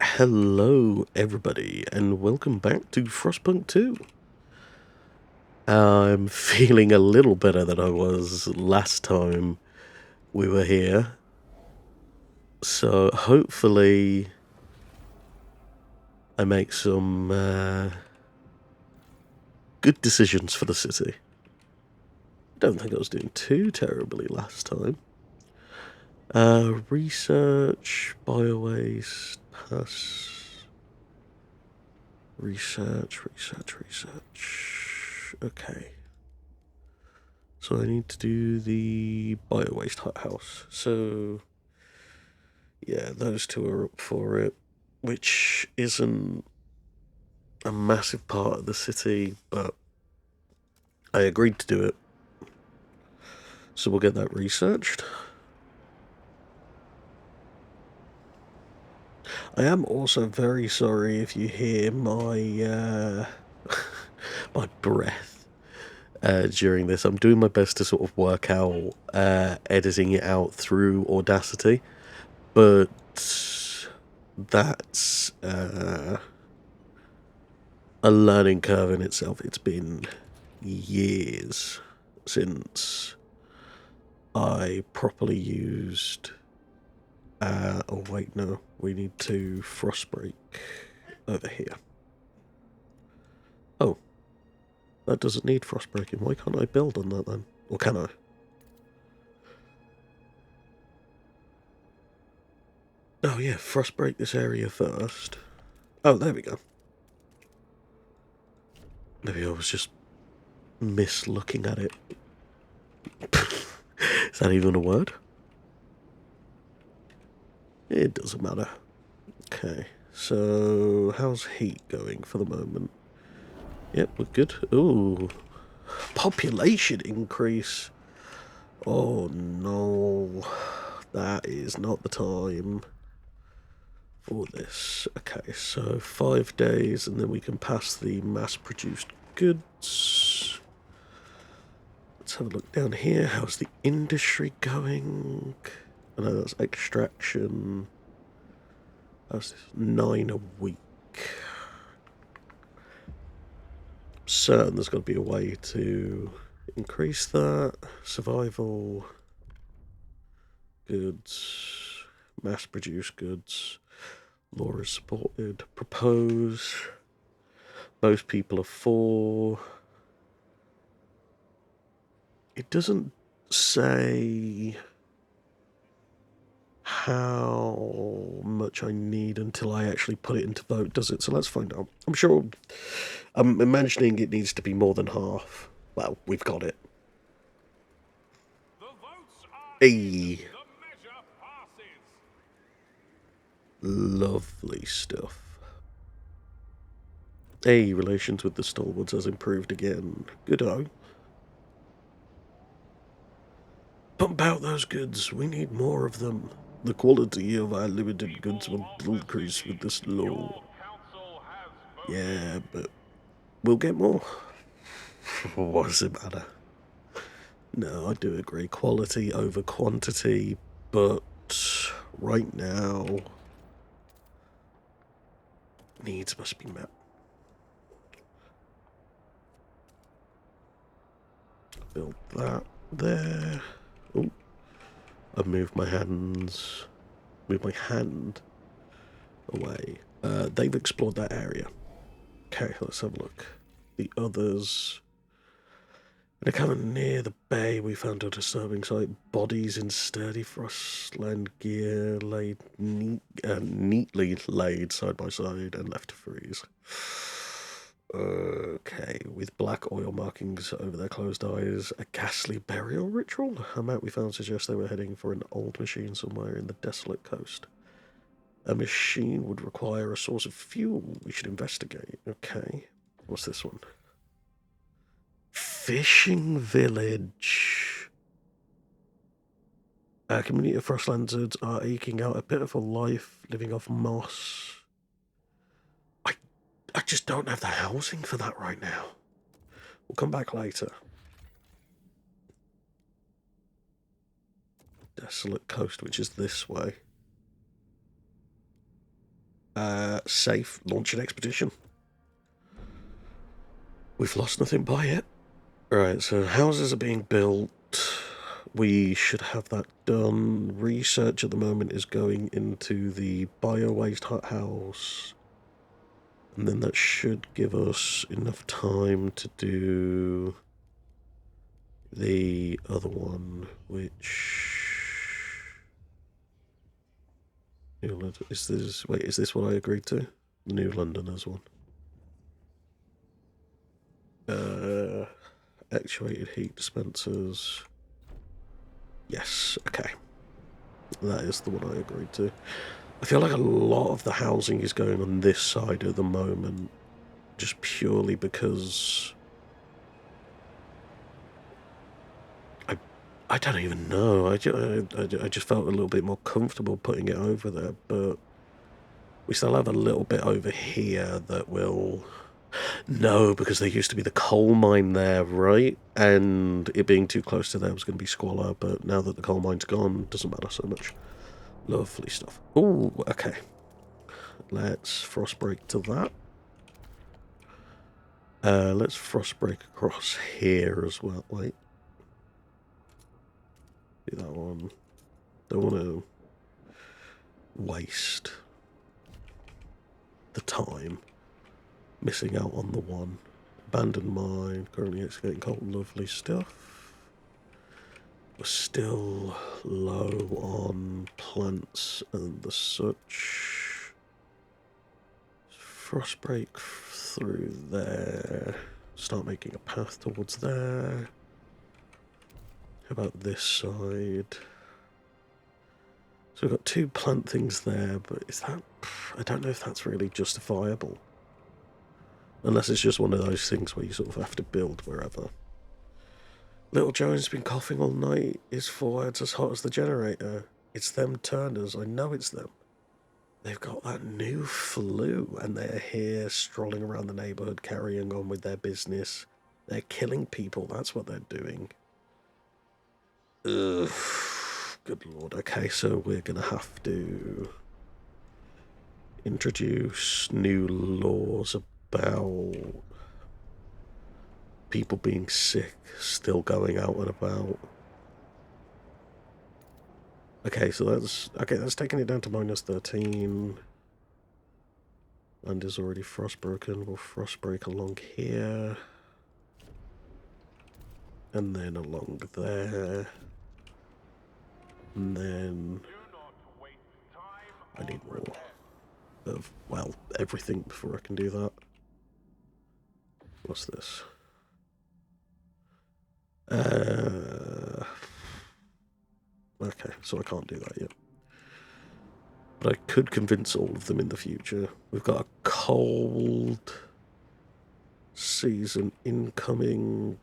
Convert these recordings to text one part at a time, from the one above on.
Hello, everybody, and welcome back to Frostpunk 2. I'm feeling a little better than I was last time we were here. So, hopefully, I make some good decisions for the city. I don't think I was doing too terribly last time. Research, biowaste, pass. Research. Okay. So I need to do the biowaste hothouse. So, yeah, those two are up for it, which isn't a massive part of the city, but I agreed to do it. So we'll get that researched. I am also very sorry if you hear my my breath during this. I'm doing my best to sort of work out editing it out through Audacity, but that's a learning curve in itself. It's been years since I properly used oh wait, no, we need to frostbreak over here. Oh, that doesn't need frostbreaking. Why can't I build on that then? Or can I? Oh yeah, frostbreak this area first. Oh, there we go. Maybe I was just mislooking at it. Is that even a word? It doesn't matter. Okay, so how's heat going for the moment? Yep, we're good. Ooh, population increase. Oh no, that is not the time for this. Okay, so 5 days and then we can pass the mass-produced goods. Let's have a look down here. How's the industry going? I know that's extraction. That's 9 a week. Certain there's got to be a way to increase that. Survival goods, mass produced goods, law is supported, propose, most people are for. It doesn't say how much I need until I actually put it into vote, does it? So let's find out. I'm imagining it needs to be more than half. Well, we've got it. Hey, lovely stuff. Hey, relations with the stalwarts has improved again. Good-o. Pump out those goods. We need more of them. The quality of our limited goods will increase with this law. Yeah, but we'll get more. What does it matter? No, I do agree. Quality over quantity, but right now, needs must be met. Build that there. Oh, I moved my hands. Move my hand away. They've explored that area. Okay, let's have a look. The others. They're coming near the bay. We found a disturbing sight. Bodies in sturdy frostland gear laid neatly laid side by side and left to freeze. Okay, with black oil markings over their closed eyes. A ghastly burial ritual? A map we found suggests they were heading for an old machine somewhere in the desolate coast. A machine would require a source of fuel. We should investigate. Okay. What's this one? Fishing village. A community of Frostlanders are eking out a pitiful life, living off moss. I just don't have the housing for that right now. We'll come back later. Desolate Coast, which is this way. Safe. Launch an expedition. We've lost nothing by it. Right, so houses are being built. We should have that done. Research at the moment is going into the bio-waste hothouse. And then that should give us enough time to do the other one, which... Is this what I agreed to? New Londoners one. Actuated heat dispensers. Yes, okay. That is the one I agreed to. I feel like a lot of the housing is going on this side at the moment, just purely because I don't even know. I just felt a little bit more comfortable putting it over there, but we still have a little bit over here that will... No, because there used to be the coal mine there, right? And it being too close to there was going to be squalor, but now that the coal mine's gone, it doesn't matter so much. Lovely stuff. Oh, okay. Let's frost break to that. Let's frost break across here as well. Wait. Do that one. Don't want to waste the time missing out on the one. Abandoned mine, currently excavating coal, lovely stuff. We're still low on plants and the such. Frost break through there. Start making a path towards there. How about this side? So we've got 2 plant things there, but is that... I don't know if that's really justifiable. Unless it's just one of those things where you sort of have to build wherever. Little Joan's been coughing all night. His forehead's as hot as the generator. It's them Turners. I know it's them. They've got that new flu, and they're here strolling around the neighbourhood, carrying on with their business. They're killing people. That's what they're doing. Ugh. Good lord. Okay, so we're going to have to introduce new laws about people being sick, still going out and about. Okay, so that's taking it down to -13. Land is already frostbroken. We'll frostbreak along here. And then along there. And then I need more of, well, everything before I can do that. What's this? Okay, so I can't do that yet. But I could convince all of them in the future. We've got a cold season incoming.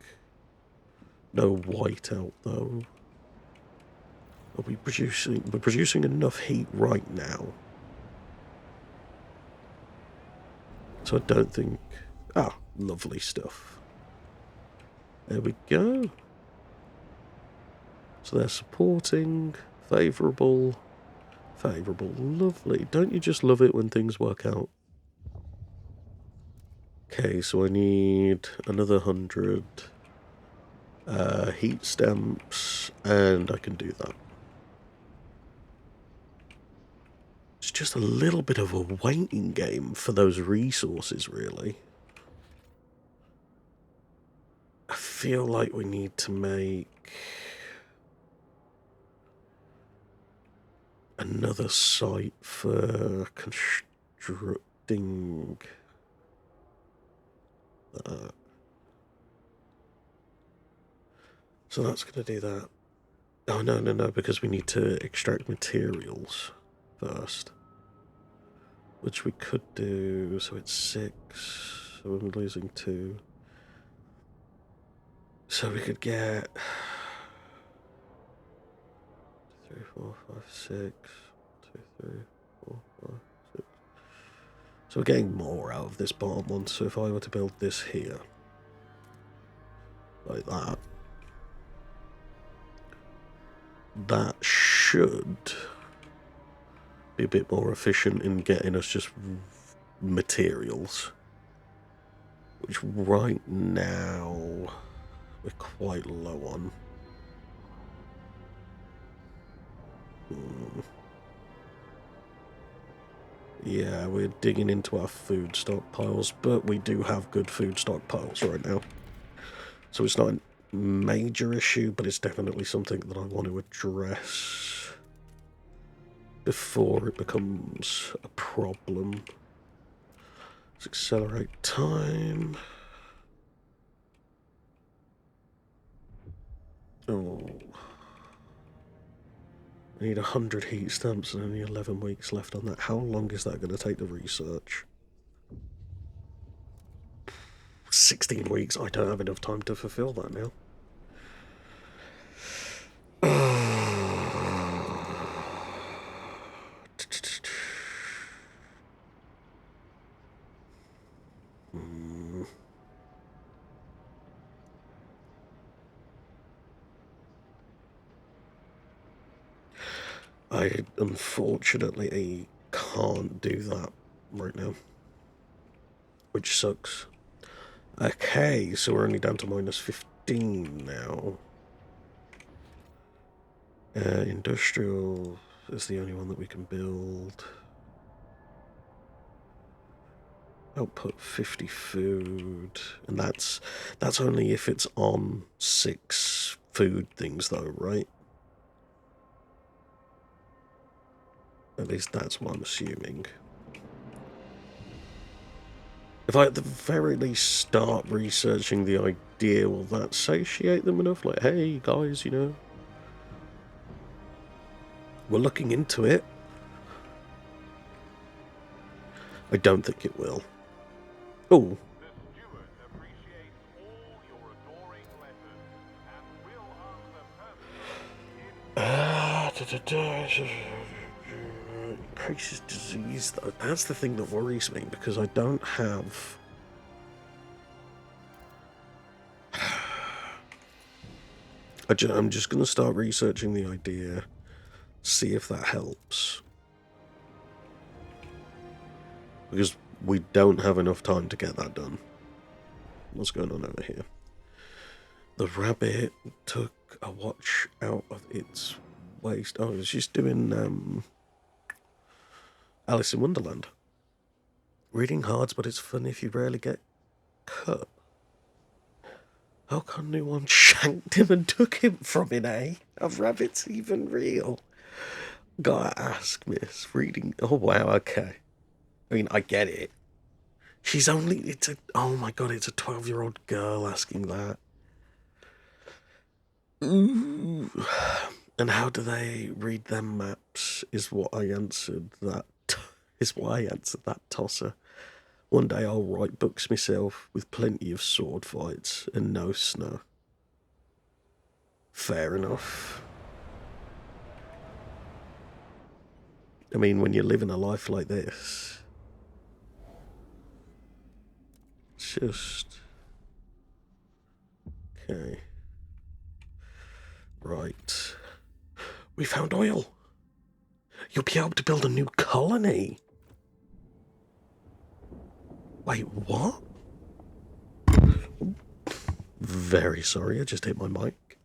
No whiteout though. Are we producing? We're producing enough heat right now. So I don't think... Ah, lovely stuff. There we go. So they're supporting, favourable, favourable, lovely. Don't you just love it when things work out? Okay, so I need another 100 heat stamps, and I can do that. It's just a little bit of a waiting game for those resources, really. I feel like we need to make another site for constructing that. So that's going to do that. Oh, no, because we need to extract materials first. Which we could do, so it's 6, so I'm losing 2. So we could get 3, 4, 5, 6, 2, 3, 4, 5, 6. So we're getting more out of this bottom one, so if I were to build this here, like that, that should be a bit more efficient in getting us just materials, which right now we're quite low on. Yeah, we're digging into our food stockpiles, but we do have good food stockpiles right now. So it's not a major issue, but it's definitely something that I want to address before it becomes a problem. Let's accelerate time. Oh. I need 100 heat stamps and only 11 weeks left on that. How long is that going to take to research? 16 weeks. I don't have enough time to fulfill that now. I unfortunately can't do that right now, which sucks. Okay, so we're only down to minus 15 now. Industrial is the only one that we can build. Output 50 food, and that's only if it's on 6 food things though, right? At least that's what I'm assuming. If I at the very least start researching the idea, will that satiate them enough? Like, hey guys, you know, we're looking into it. I don't think it will. Oh. Increases disease, though. That's the thing that worries me, because I don't have... I'm just going to start researching the idea, see if that helps. Because we don't have enough time to get that done. What's going on over here? The rabbit took a watch out of its waist. Oh, it's just doing Alice in Wonderland. Reading hard, but it's fun if you rarely get cut. How come no one shanked him and took him from him, eh? Are rabbits even real? Gotta ask, miss. Reading... Oh, wow, okay. I mean, I get it. She's only... It's a... Oh, my God, it's a 12-year-old girl asking that. Ooh. And how do they read them maps is what I answered that... Is why I answered that tosser. One day I'll write books myself with plenty of sword fights and no snow. Fair enough. I mean, when you're living a life like this, it's just... Okay. Right. We found oil. You'll be able to build a new colony. Wait, what? Very sorry, I just hit my mic.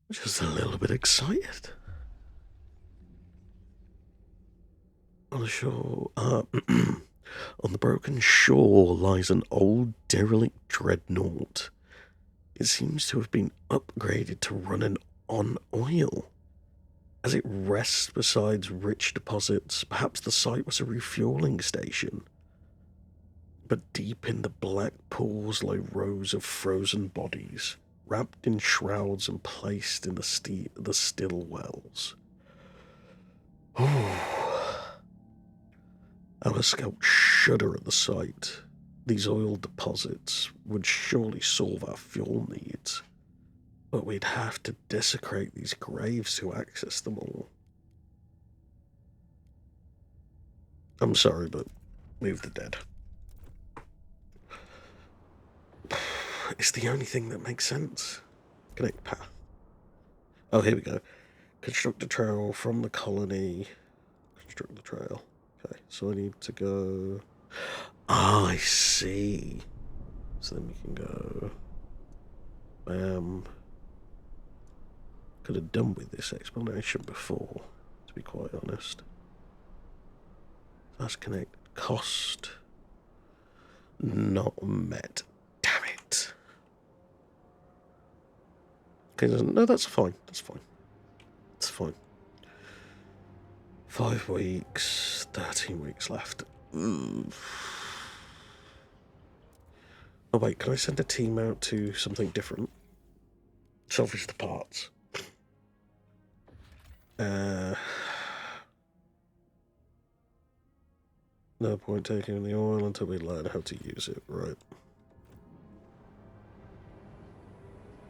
Just a little bit excited. On the shore, on the broken shore lies an old derelict dreadnought. It seems to have been upgraded to run on oil. As it rests beside rich deposits, perhaps the site was a refueling station. But deep in the black pools lay rows of frozen bodies, wrapped in shrouds and placed in the still wells. Our scouts shudder at the sight. These oil deposits would surely solve our fuel needs, but we'd have to desecrate these graves to access them all. I'm sorry, but move the dead. It's the only thing that makes sense. Connect path. Oh, here we go. Construct a trail from the colony. Construct the trail. Okay, so I need to go... Ah, I see. So then we can go... Bam. Could have done with this explanation before, to be quite honest. That's connect. Cost. Not met. Damn it. Okay, no, that's fine. That's fine. That's fine. 5 weeks, 13 weeks left. Oh wait, can I send a team out to something different? Salvage the parts. No point taking the oil until we learn how to use it, right?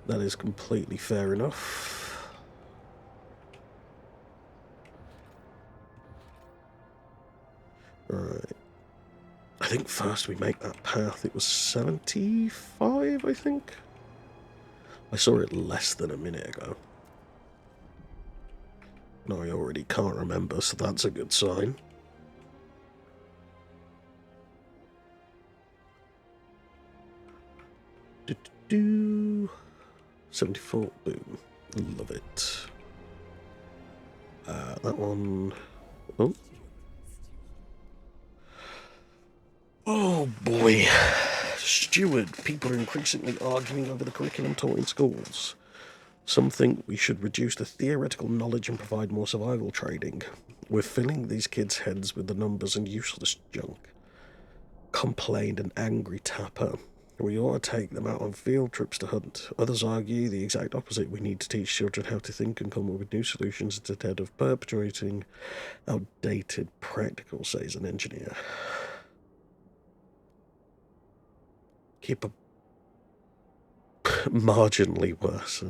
That is completely fair enough. Right. I think first we make that path. It was 75, I think. I saw it less than a minute ago. No, I already can't remember, so that's a good sign. Do 74, boom. Love it. That one. Oh. Oh boy. Steward, people are increasingly arguing over the curriculum taught in schools. Some think we should reduce the theoretical knowledge and provide more survival training. We're filling these kids' heads with the numbers and useless junk. Complained an angry tapper. We ought to take them out on field trips to hunt. Others argue the exact opposite. We need to teach children how to think and come up with new solutions instead of perpetuating outdated practical, says an engineer. Keep a marginally worse.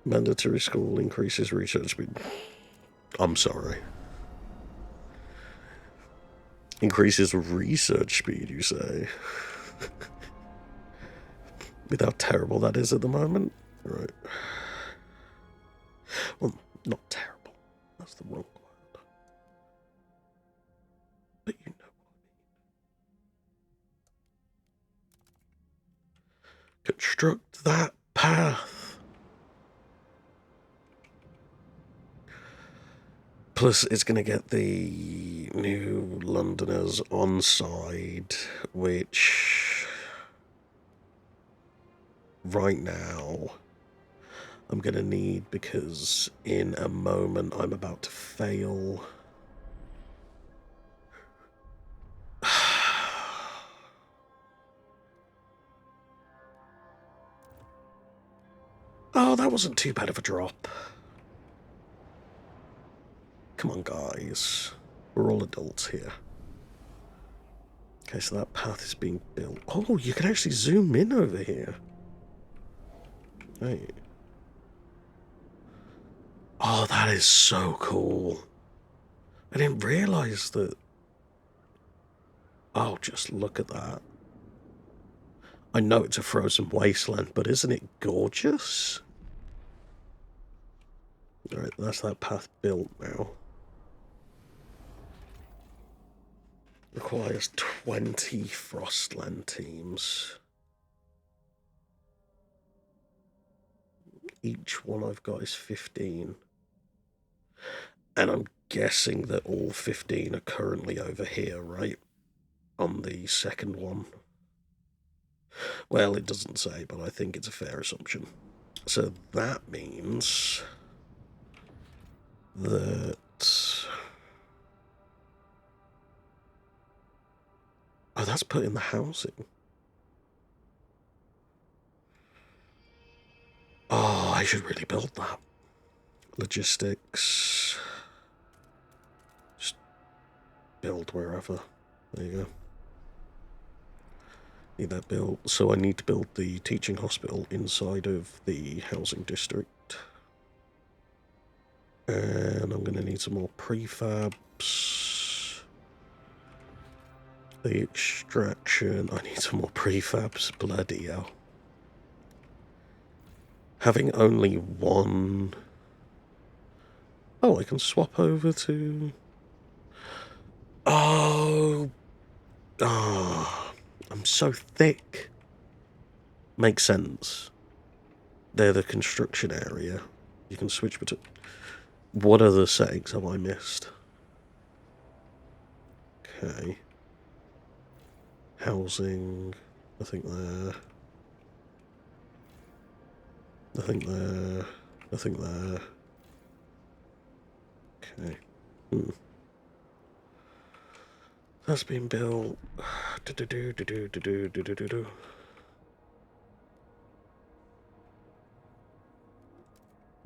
Mandatory school increases research speed. I'm sorry. Increases research speed, you say? With how terrible that is at the moment? Right. Well, not terrible. That's the wrong word. But you know what I mean. Construct that path. Plus, it's going to get the new Londoners on side, which right now I'm going to need because in a moment I'm about to fail. Oh, that wasn't too bad of a drop. Come on, guys. We're all adults here. Okay, so that path is being built. Oh, you can actually zoom in over here. Hey. Oh, that is so cool. I didn't realise that. Oh, just look at that. I know it's a frozen wasteland, but isn't it gorgeous? Alright, that's that path built now. Requires 20 Frostland teams. Each one I've got is 15. And I'm guessing that all 15 are currently over here, right? On the second one. Well, it doesn't say, but I think it's a fair assumption. So that means that... Oh, that's put in the housing. Oh, I should really build that. Logistics. Just build wherever. There you go. Need that built. So I need to build the teaching hospital inside of the housing district. And I'm going to need some more prefabs. The extraction. I need some more prefabs. Bloody hell. Having only one... Oh, I can swap over to... Oh! Ah, I'm so thick. Makes sense. They're the construction area. You can switch between... What other settings have I missed? Okay. Housing. Nothing there. Nothing there. Nothing there. Okay. That's been built.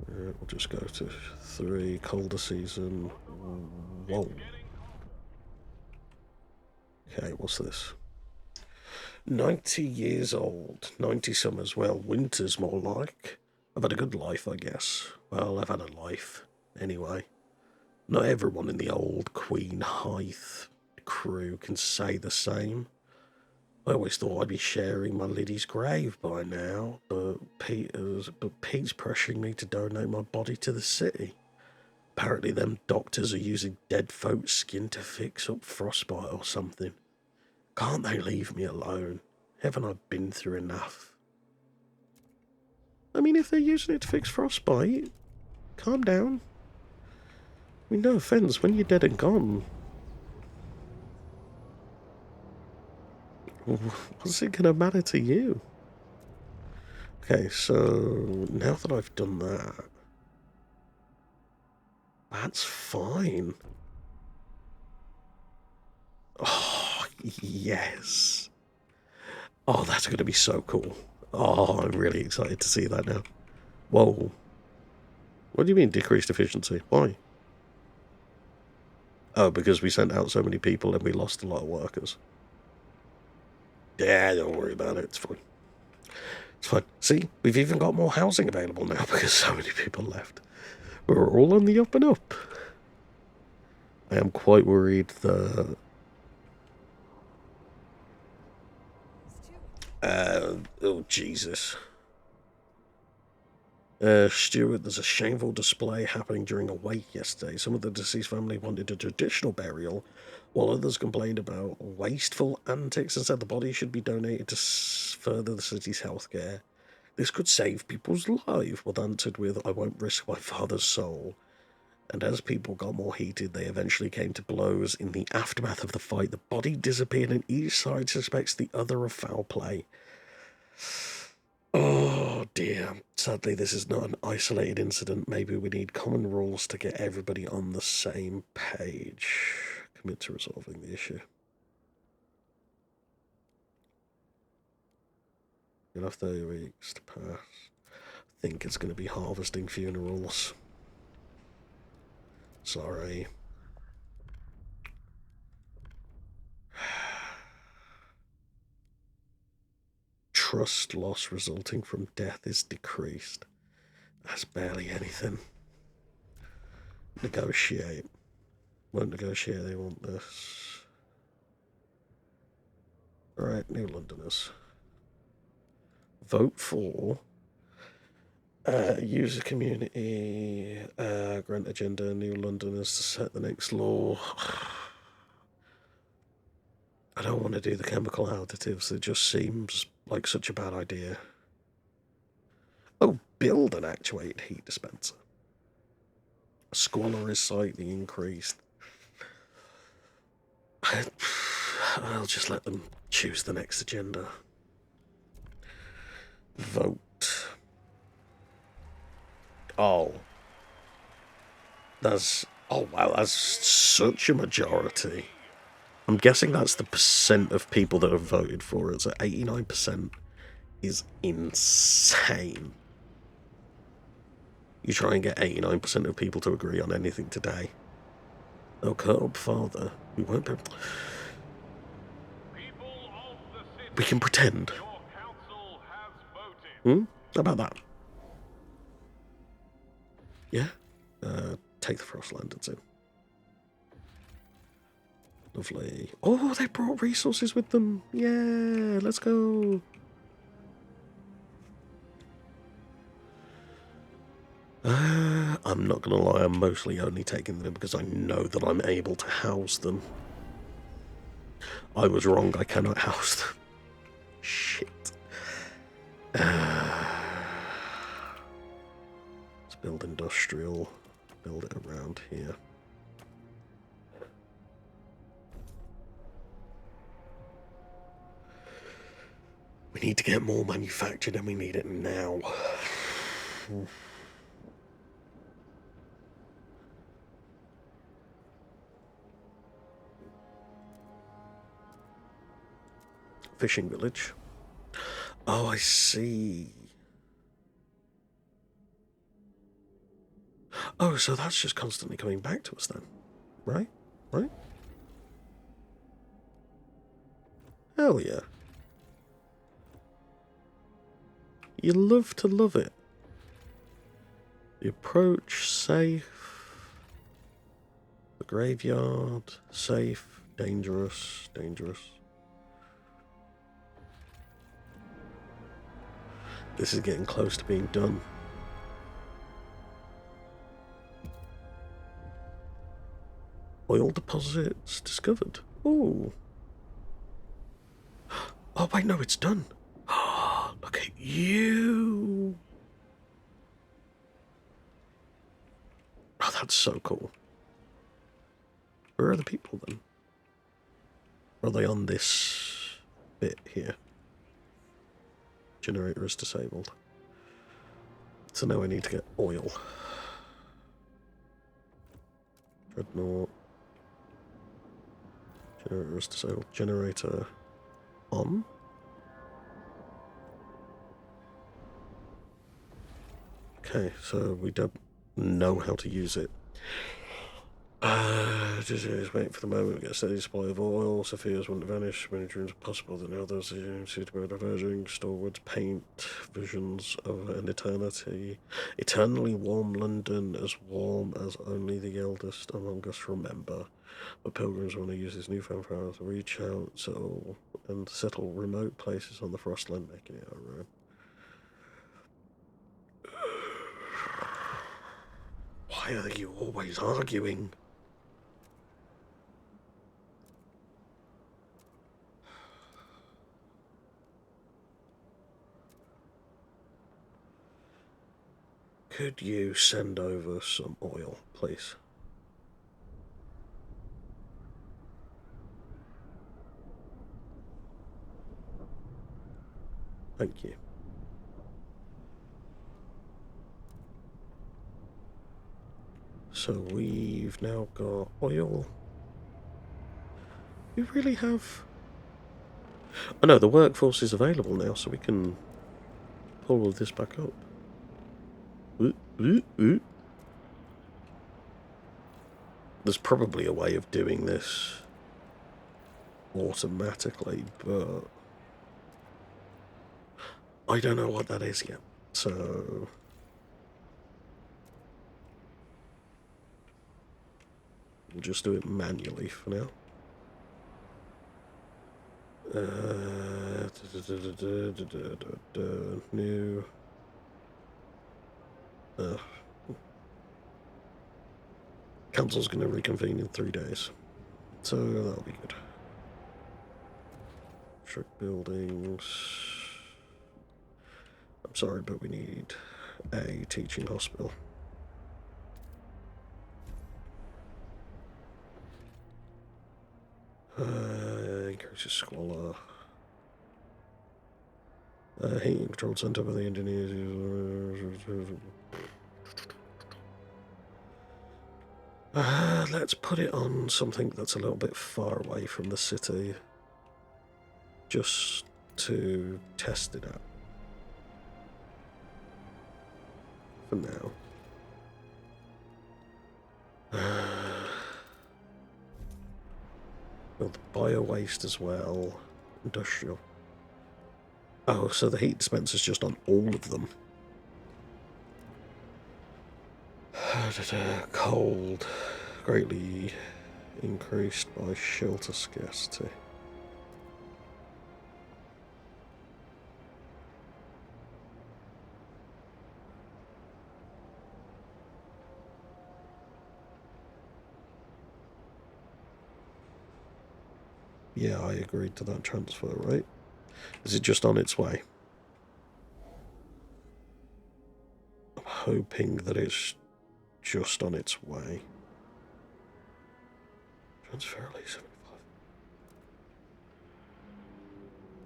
We'll just go to 3. Colder season. Whoa. Okay, what's this? 90 years old. 90 summers. Well, winter's more like. I've had a good life, I guess. Well, I've had a life. Anyway. Not everyone in the old Queen Hythe crew can say the same. I always thought I'd be sharing my lady's grave by now, but Pete's pressuring me to donate my body to the city. Apparently them doctors are using dead folks' skin to fix up frostbite or something. Can't they leave me alone? Haven't I been through enough? I mean, if they're using it to fix frostbite, calm down. I mean, no offence, when you're dead and gone, what's it going to matter to you? Okay, so now that I've done that, that's fine. Oh, yes. Oh, that's going to be so cool. Oh, I'm really excited to see that now. Whoa. What do you mean decreased efficiency? Why? Oh, because we sent out so many people and we lost a lot of workers. Yeah, don't worry about it. It's fine. It's fine. See, we've even got more housing available now because so many people left. We're all on the up and up. I am quite worried that... oh, Jesus. Stuart, there's a shameful display happening during a wake yesterday. Some of the deceased family wanted a traditional burial, while others complained about wasteful antics and said the body should be donated to further the city's healthcare. This could save people's lives, was answered with, I won't risk my father's soul. And as people got more heated, they eventually came to blows. In the aftermath of the fight, the body disappeared and each side suspects the other of foul play. Oh dear. Sadly, this is not an isolated incident. Maybe we need common rules to get everybody on the same page. Commit to resolving the issue. You'll have 30 weeks to pass. I think it's going to be harvesting funerals. Sorry. Trust loss resulting from death is decreased. That's barely anything. Negotiate. Won't negotiate, they want this. Alright, New Londoners. Vote for user community, grant agenda, New Londoners to set the next law. I don't want to do the chemical additives, it just seems like such a bad idea. Oh, build an actuated heat dispenser. Squalor is slightly increased. I'll just let them choose the next agenda. Vote. Oh. Oh wow, that's such a majority. I'm guessing that's the percent of people that have voted for it, so 89% is insane. You try and get 89% of people to agree on anything today. They'll cut up farther. We won't be... We can pretend. How about that? Yeah? Take the Frost Lanterns in. Lovely. Oh, they brought resources with them. Yeah, let's go. I'm not going to lie, I'm mostly only taking them because I know that I'm able to house them. I was wrong, I cannot house them. Shit. Let's build industrial, build it around here. We need to get more manufactured and we need it now. Fishing village. Oh, I see. Oh, so that's just constantly coming back to us then. Right? Right? Hell yeah. You love to love it. The approach, safe. The graveyard, safe. Dangerous, dangerous. This is getting close to being done. Oil deposits discovered. Ooh. Oh, wait, no, it's done. Look at you. Oh, that's so cool. Where are the people then? Are they on this bit here? Generator is disabled. So now I need to get oil. Dreadnought. Generator is disabled. Generator on. Okay, so we don't know how to use it. Just waiting for the moment to get a steady supply of oil. Sophia's wouldn't vanish. Many dreams are possible than others. Seem to be diverging. Storewoods paint visions of an eternity. Eternally warm London, as warm as only the eldest among us remember. But pilgrims want to use this newfound power to reach out and settle remote places on the Frostland, making it our own. Why are you always arguing? Could you send over some oil, please? Thank you. So we've now got oil. We really have... Oh no, the workforce is available now, so we can pull all of this back up. There's probably a way of doing this automatically, but I don't know what that is yet. So we'll just do it manually for now. New. Council's going to reconvene in 3 days, so that'll be good. Trick buildings. I'm sorry, but we need a teaching hospital. Increases squalor. Heating control centre by the engineers. Let's put it on something that's a little bit far away from the city, just to test it out. For now. Build bio-waste as well. Industrial. Oh, so the heat dispenser's just on all of them. Cold. Greatly increased by shelter scarcity. Yeah, I agreed to that transfer, right? Is it just on its way? I'm hoping that it's just on its way. Transfer at least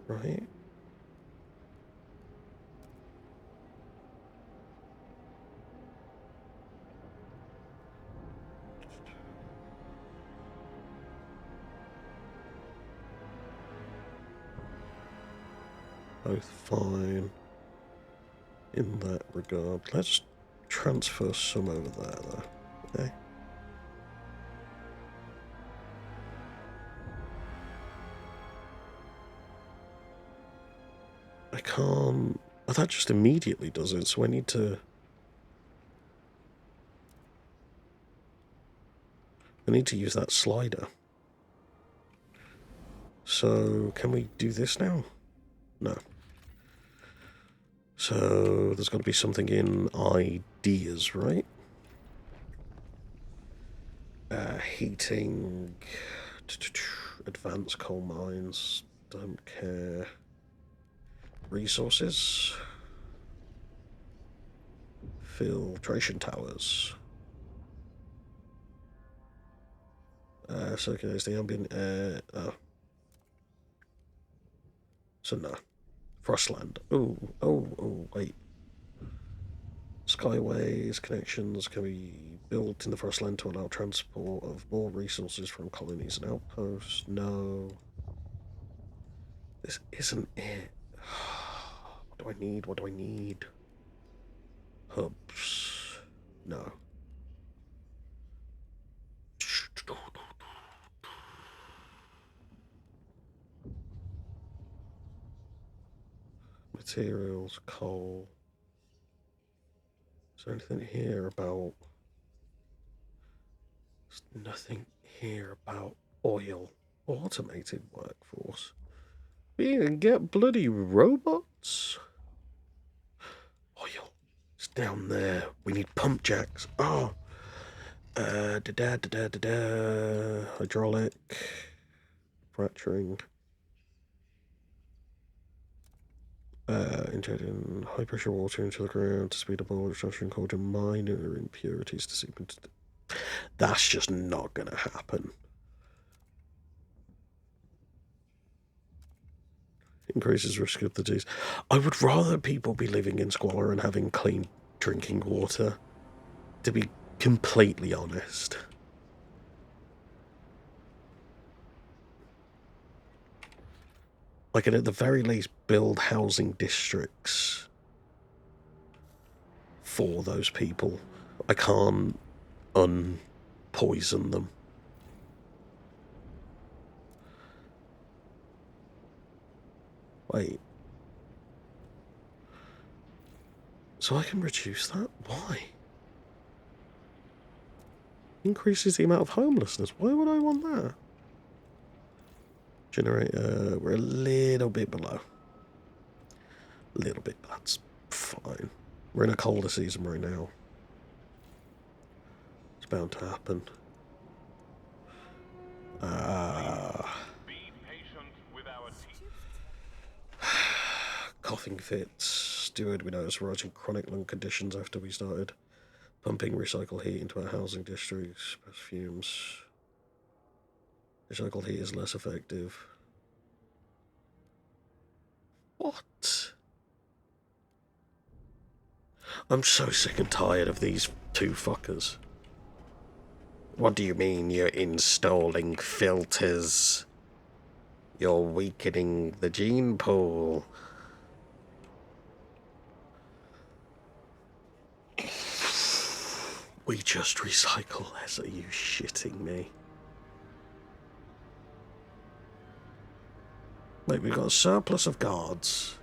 75. Right? Both fine in that regard. Let's transfer some over there, though. Okay? I can't... Oh, that just immediately does it, so I need to... I need to use that slider. So, can we do this now? No. So, there's got to be something in ideas, right? Heating... Advanced coal mines. Don't care. Resources. Filtration towers. Circulates the ambient air. Oh. So no. Frostland. Oh, wait. Skyways connections can be built in the Frostland to allow transport of more resources from colonies and outposts. No. This isn't it. What do I need? What do I need? Hubs. No. Materials, coal. Is there anything here about... There's nothing here about oil. Automated workforce. We can get bloody robots? Oil. It's down there. We need pump jacks. Oh. Hydraulic. Fracturing. Injecting high pressure water into the ground to speed up oil extraction, causing minor impurities to seep into the... That's just not gonna happen. Increases risk of the disease. I would rather people be living in squalor and having clean drinking water, to be completely honest. Like, and at the very least, build housing districts for those people. I can't unpoison them. Wait. So I can reduce that? Why? Increases the amount of homelessness. Why would I want that? Generate, we're a little bit below. A little bit, but that's fine. We're in a colder season right now. It's bound to happen. Coughing fits. Steward, we noticed rising chronic lung conditions after we started pumping recycled heat into our housing districts. Best fumes. Recycled heat is less effective. What? I'm so sick and tired of these two fuckers. What do you mean you're installing filters? You're weakening the gene pool. We just recycle less. Are you shitting me? Wait, we've got a surplus of guards.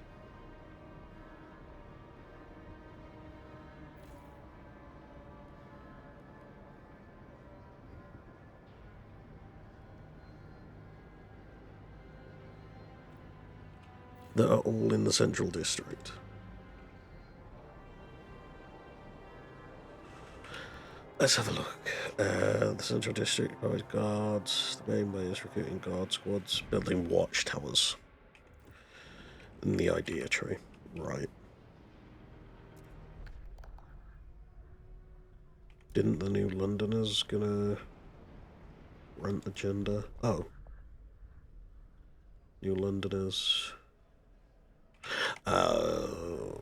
that are all in the central district. Let's have a look. The central district provides guards. The main way is recruiting guard squads, building watchtowers. And the idea tree. Right. Didn't the New Londoners gonna rent agenda? Oh. New Londoners. Oh.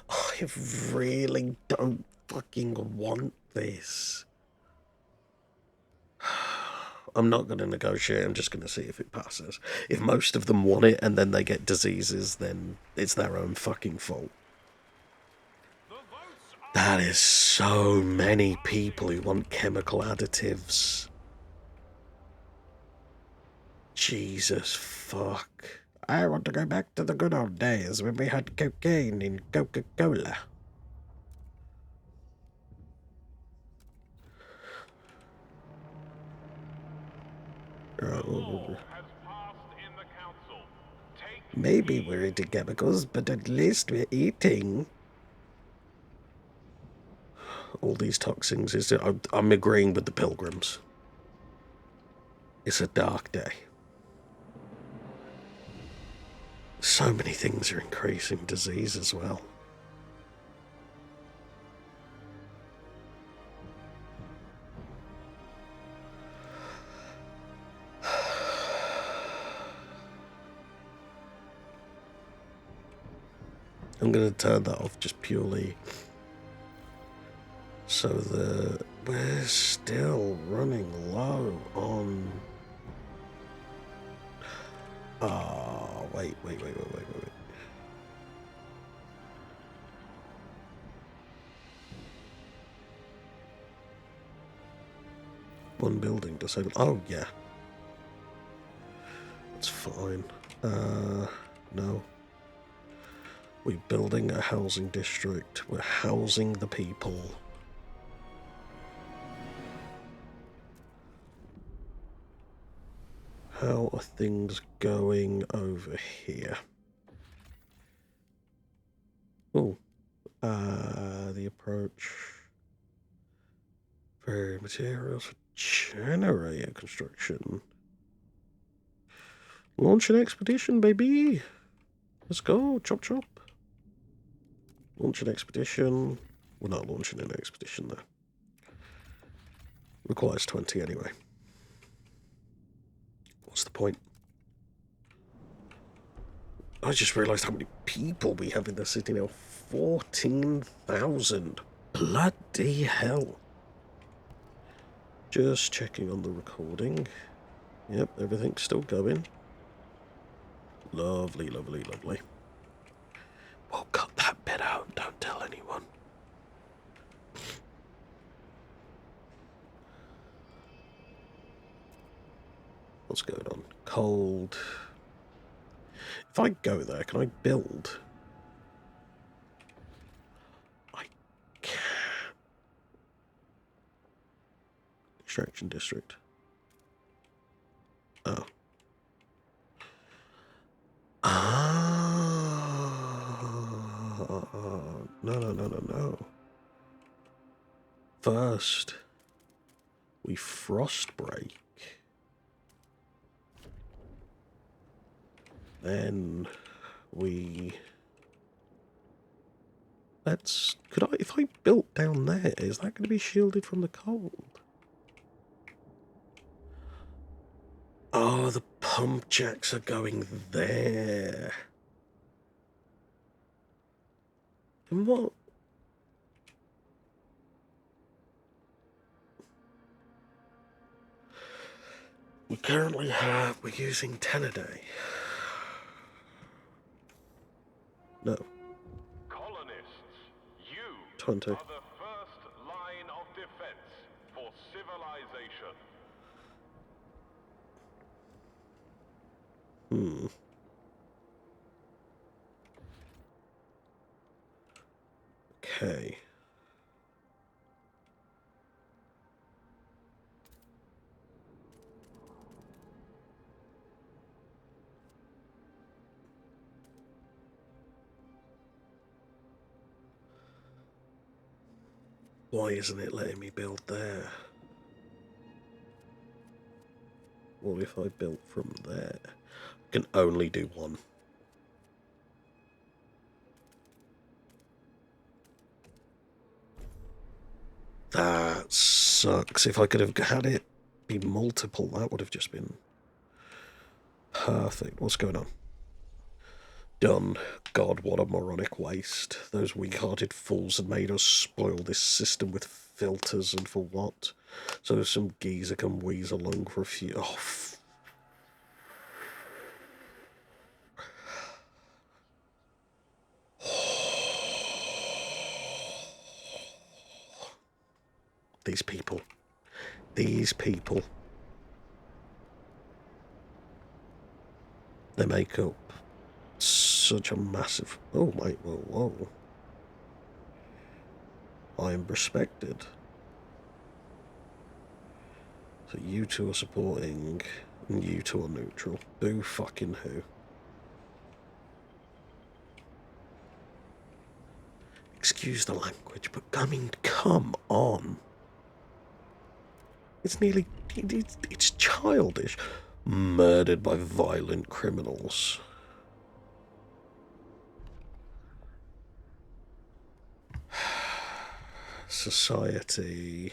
I really don't fucking want this. I'm not going to negotiate, I'm just going to see if it passes. If most of them want it and then they get diseases, then it's their own fucking fault. That is so many people who want chemical additives. Jesus fuck. I want to go back to the good old days when we had cocaine in Coca-Cola. Maybe we're into chemicals, but at least we're eating. All these toxins is... I'm agreeing with the pilgrims. It's a dark day. So many things are increasing disease as well. I'm going to turn that off just purely so that we're still running low on... Oh, wait. One building disabled. Oh, yeah. That's fine. No. We're building a housing district. We're housing the people. How are things going over here? Oh, the approach for materials for generator construction. Launch an expedition, baby. Let's go, chop chop. Launch an expedition. We're not launching an expedition though. Requires 20 anyway. What's the point? I just realised how many people we have in the city now. 14,000. Bloody hell. Just checking on the recording. Yep, everything's still going. Lovely. We'll cut that bit out, don't tell anyone. What's going on? Cold. If I go there, can I build? I can. Extraction district. Oh. No. First, we frost break. Then we... if I built down there, is that going to be shielded from the cold? Oh, the pump jacks are going there. And what? We're using 10 a day. No. Colonists, you 20. are the first line of defense for civilization. Okay. Why isn't it letting me build there? What if I built from there? I can only do one. That sucks. If I could have had it be multiple, that would have just been perfect. What's going on? Done. God, what a moronic waste. Those weak-hearted fools had made us spoil this system with filters, and for what? So some geezer can wheeze along for a few... Oh, these people. These people. They make up such a massive... Oh, wait, whoa, whoa. I am respected. So you two are supporting, and you two are neutral. Who fucking who? Excuse the language, but I mean, come on. It's nearly... It's childish. Murdered by violent criminals. Society...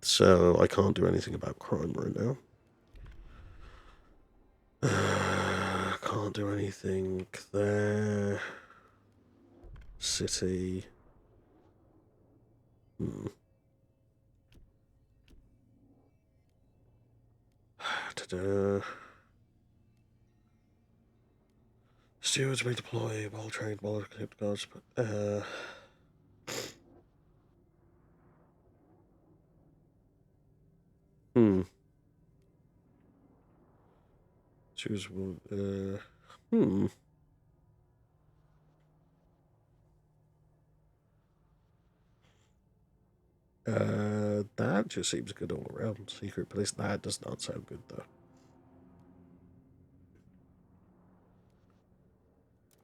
So I can't do anything about crime right now. Can't do anything there. City. Ta-da. Stewards may deploy well-trained, well-equipped guards, but Choose that just seems good all around. Secret police, that does not sound good though.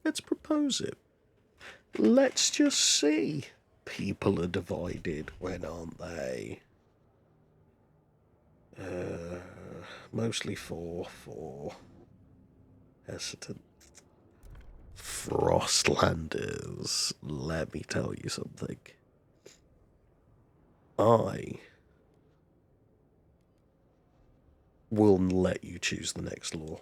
Let's propose it. Let's just see. People are divided, when aren't they? Mostly for hesitant. Frostlanders, let me tell you something. I will let you choose the next law.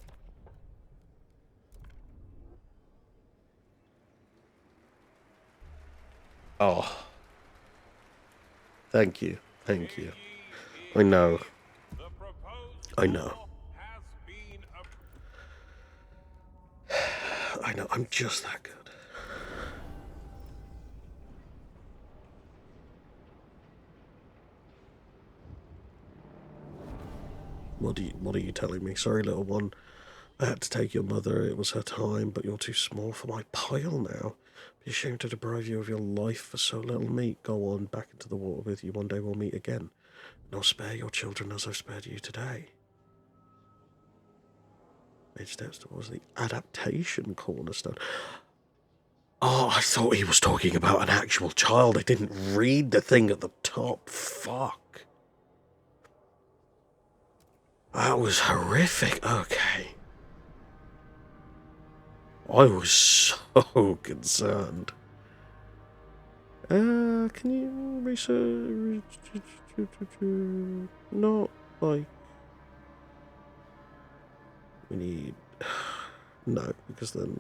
Oh. Thank you. Thank you. I know. I know. I know. I'm just that good. What are you telling me? Sorry, little one. I had to take your mother. It was her time, but you're too small for my pile now. Be ashamed to deprive you of your life for so little meat. Go on, back into the water with you. One day we'll meet again. And I'll spare your children as I've spared you today. Made steps towards the adaptation cornerstone. Oh, I thought he was talking about an actual child. I didn't read the thing at the top. Fuck. That was horrific. Okay. I was so concerned. Can you research? Not like... We need... No, because then...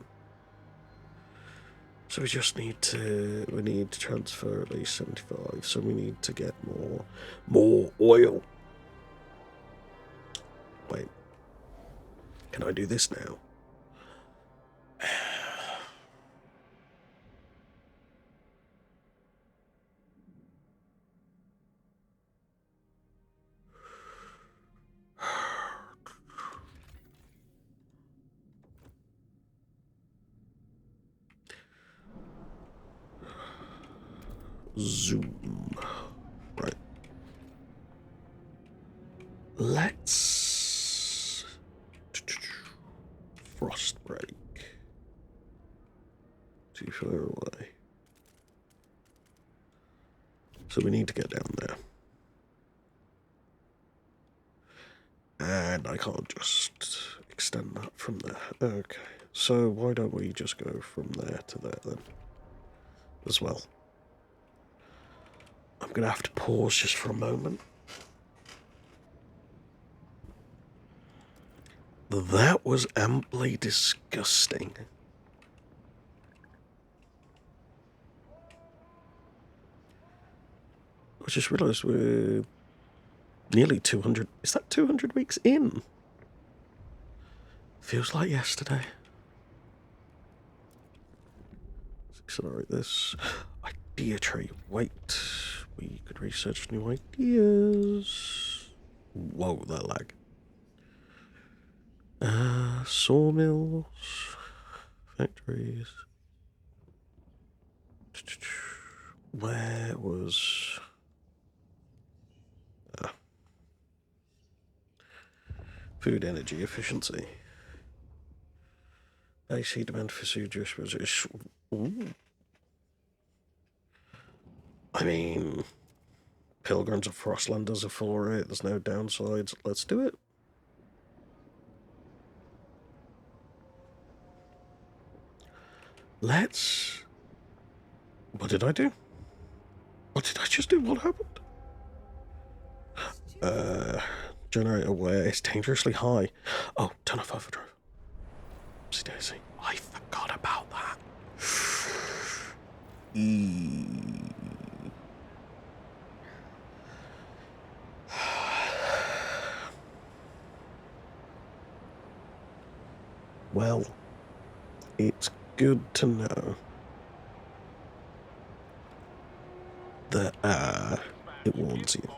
So we just need to... We need to transfer at least 75, so we need to get more oil. Wait. Can I do this now? Zoom. Right. Let's frost break. Too far away. So we need to get down there. And I can't just extend that from there. Okay, so why don't we just go from there to there then? As well. I'm going to have to pause just for a moment. That was amply disgusting. I just realised we're nearly 200. Is that 200 weeks in? Feels like yesterday. Let's accelerate this. Idea tree. Wait. We could research new ideas. Whoa, that lag. Sawmills. Factories. Where was... food energy efficiency. AC demand for food is... I mean... Pilgrims of Frostlanders are for it. There's no downsides. Let's do it. Let's... What did I do? What did I just do? What happened? Generator where it's dangerously high. Oh, turn off overdrive. Oopsie daisy. I forgot about that. Well, it's good to know that it warns you.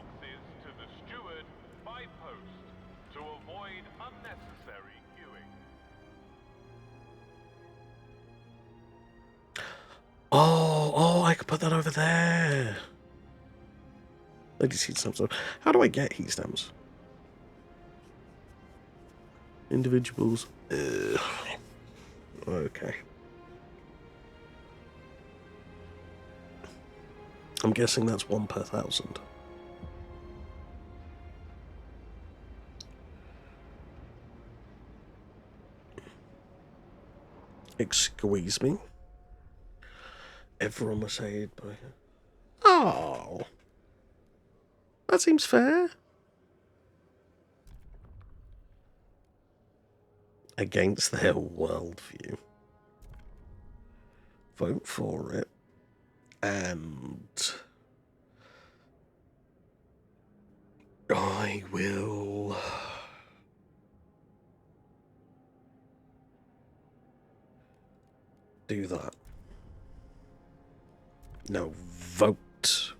Oh, I could put that over there. Ladies heat stamps. How do I get heat stamps? Individuals. Okay. I'm guessing that's 1 per 1,000. Excuse me. Everyone was saved by... Oh. That seems fair. Against their worldview. Vote for it. And... I will... do that. No, vote.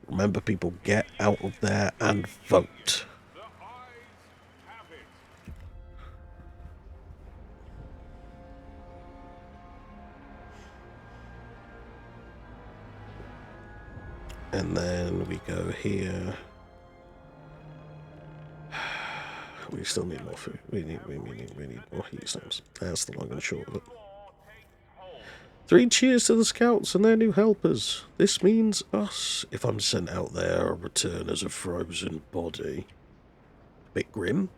Remember, people, get out of there and vote. And then we go here. We still need more food. We need more heat stamps. That's the long and short of it. 3 cheers to the scouts and their new helpers. This means us. If I'm sent out there, I'll return as a frozen body. Bit grim.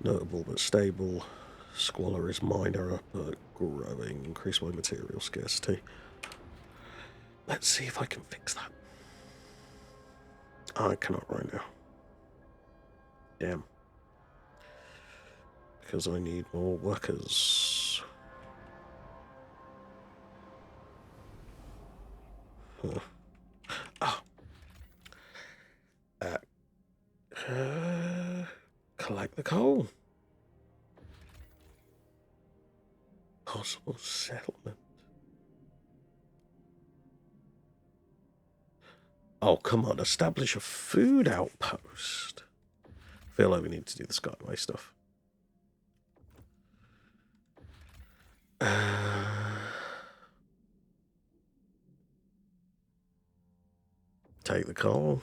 Notable but stable. Squalor is minor but growing. Increased by material scarcity. Let's see if I can fix that. I cannot right now. Damn. Because I need more workers. Huh. Collect the coal. Possible settlement. Oh, come on. Establish a food outpost. I feel like we need to do the Skyway stuff. Take the coal.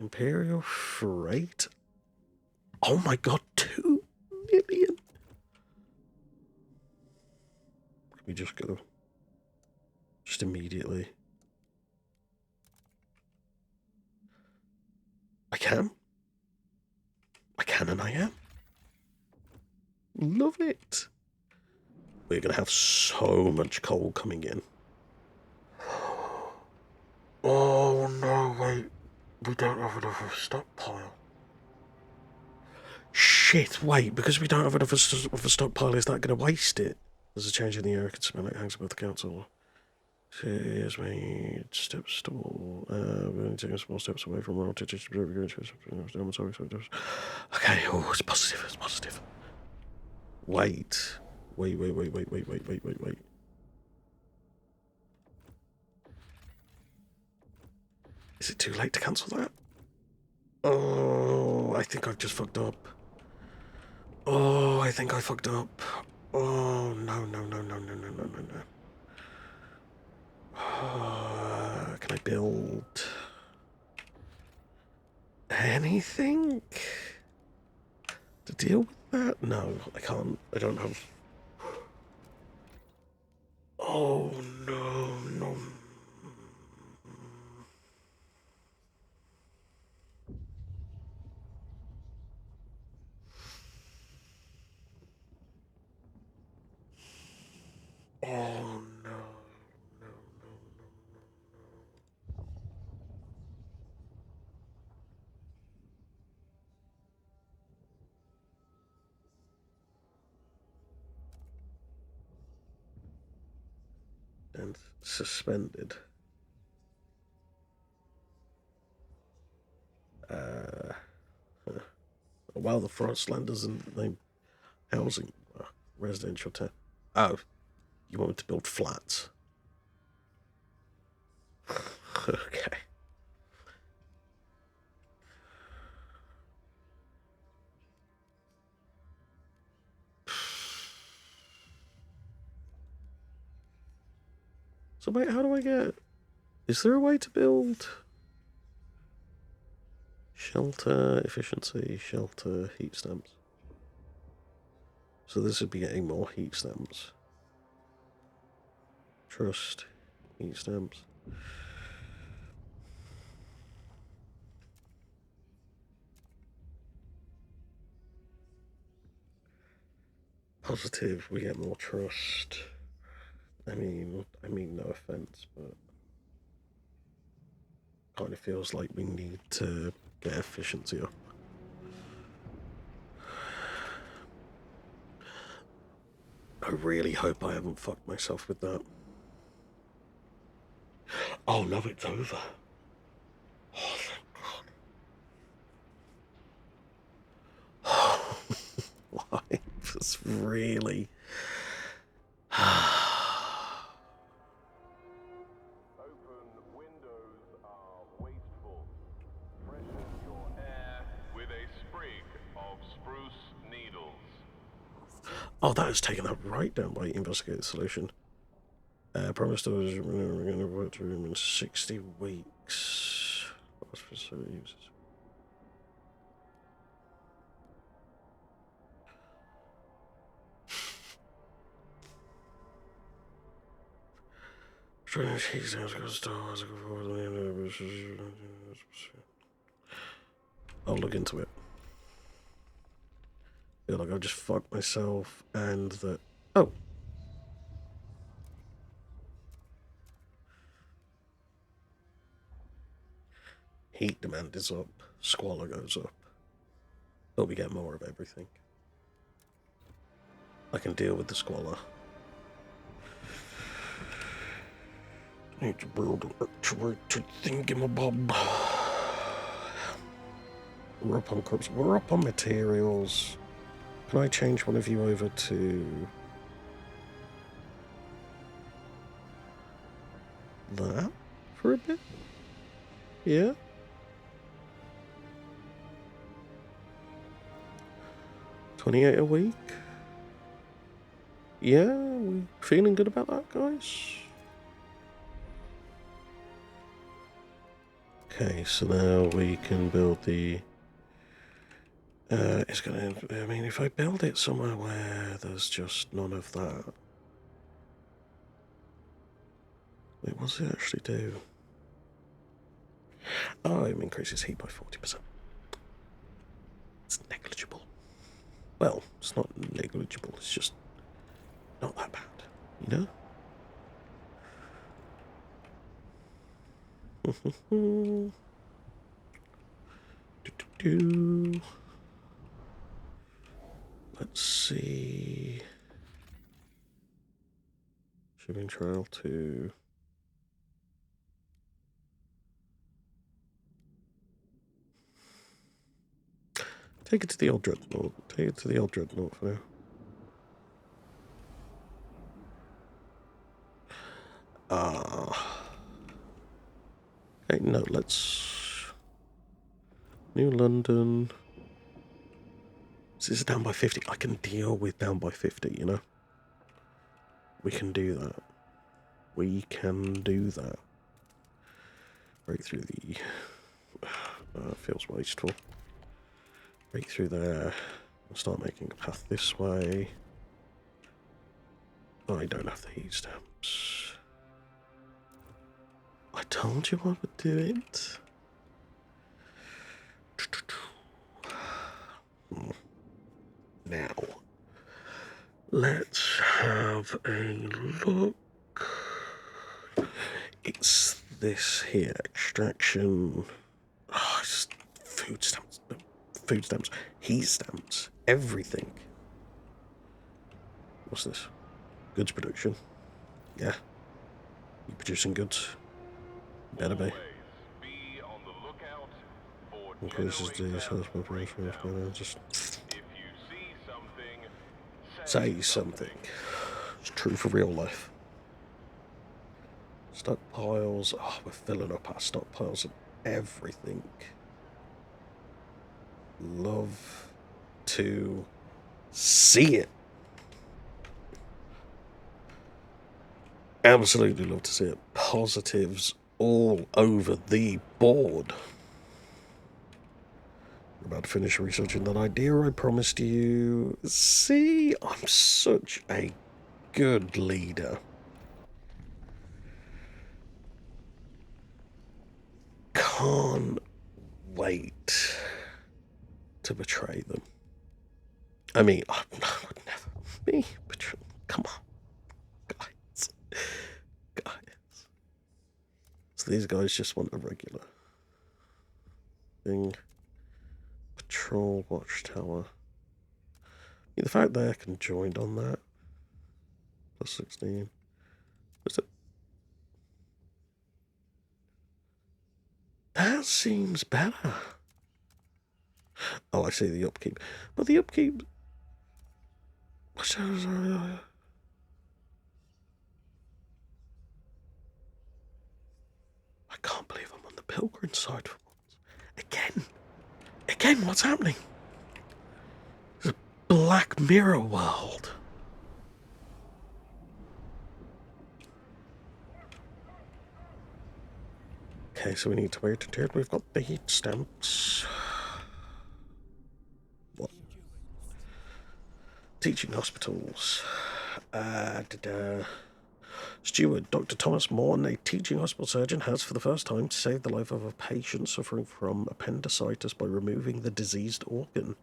Imperial freight Oh my god, 2 million! Can we just go? Just immediately. I can. I can and I am. Love it. We're going to have so much coal coming in. Oh no, wait. We don't have enough of a stockpile. Shit, wait, because we don't have enough of a stockpile, is that going to waste it? There's a change in the air, I can smell it, hangs above the council. Here's made steps to we're only taking small steps away from royal teachers. Okay, oh, it's positive, it's positive. Wait. Wait. Is it too late to cancel that? Oh, I think I've just fucked up. Oh, I think I fucked up. Oh, no. Can I build anything to deal with that? No, I can't. I don't have. Oh, no. Oh, no. And suspended. While the Frostlanders and the housing residential town. Oh, you want me to build flats? Okay. So wait, how do I get? Is there a way to build shelter efficiency, shelter heat stamps? So this would be getting more heat stamps. Trust heat stamps. Positive, we get more trust. I mean no offense, but kind of feels like we need to get efficiency up. I really hope I haven't fucked myself with that. Oh no, it's over. Oh, thank God. Why? It's really. Open windows are wasteful. Freshen your air with a sprig of spruce needles. Oh, that has taken that right down by investigate the solution. Promise to us we're going to work through him in 60 weeks. Facilities. I'll look into it. I feel like I've just fucked myself and that. Oh. Heat demand is up. Squalor goes up. But we get more of everything. I can deal with the squalor. Need to build an actuated thingamabob. We're up on crops. We're up on materials. Can I change one of you over to that for a bit? Yeah. 28 a week. Yeah, we feeling good about that, guys? Okay, so now we can build the It's gonna, I mean, if I build it somewhere where there's just none of that. Wait, what does it actually do? Oh, it increases heat by 40%. It's negligible. Well, it's not negligible, it's just not that bad, you know? Let's see. Shipping trail to. Take it to the old dreadnought. Take it to the old dreadnought for now. Okay, no, let's. New London. This is down by 50. I can deal with down by 50, you know? We can do that. We can do that. Break through the... feels wasteful. Break through there. I'll start making a path this way. I don't have the heat stamps. I told you I would do it. Now, let's have a look. It's this here, extraction. Oh, it's food stamps. No, food stamps. Heat stamps. Everything. What's this? Goods production. Yeah. You producing goods? Better be. Increases the sales preparation. Just say something. It's true for real life. Stockpiles. Oh, we're filling up our stockpiles of everything. Love to see it. Absolutely love to see it. Positives all over the board. I'm about to finish researching that idea I promised you. See, I'm such a good leader. Can't wait to betray them. I mean, I would never. Me betray. Come on, guys. Guys. So these guys just want a regular thing. Patrol watchtower. The fact that I can join on that. Plus 16. What's it? That seems better. Oh, I see the upkeep. But the upkeep. I can't believe I'm on the Pilgrim side for once. Again, what's happening? It's a Black Mirror world. Okay, so we need to wait until we've got the heat stamps. What? Teaching hospitals. Steward, Dr. Thomas Morton, a teaching hospital surgeon, has for the first time saved the life of a patient suffering from appendicitis by removing the diseased organ.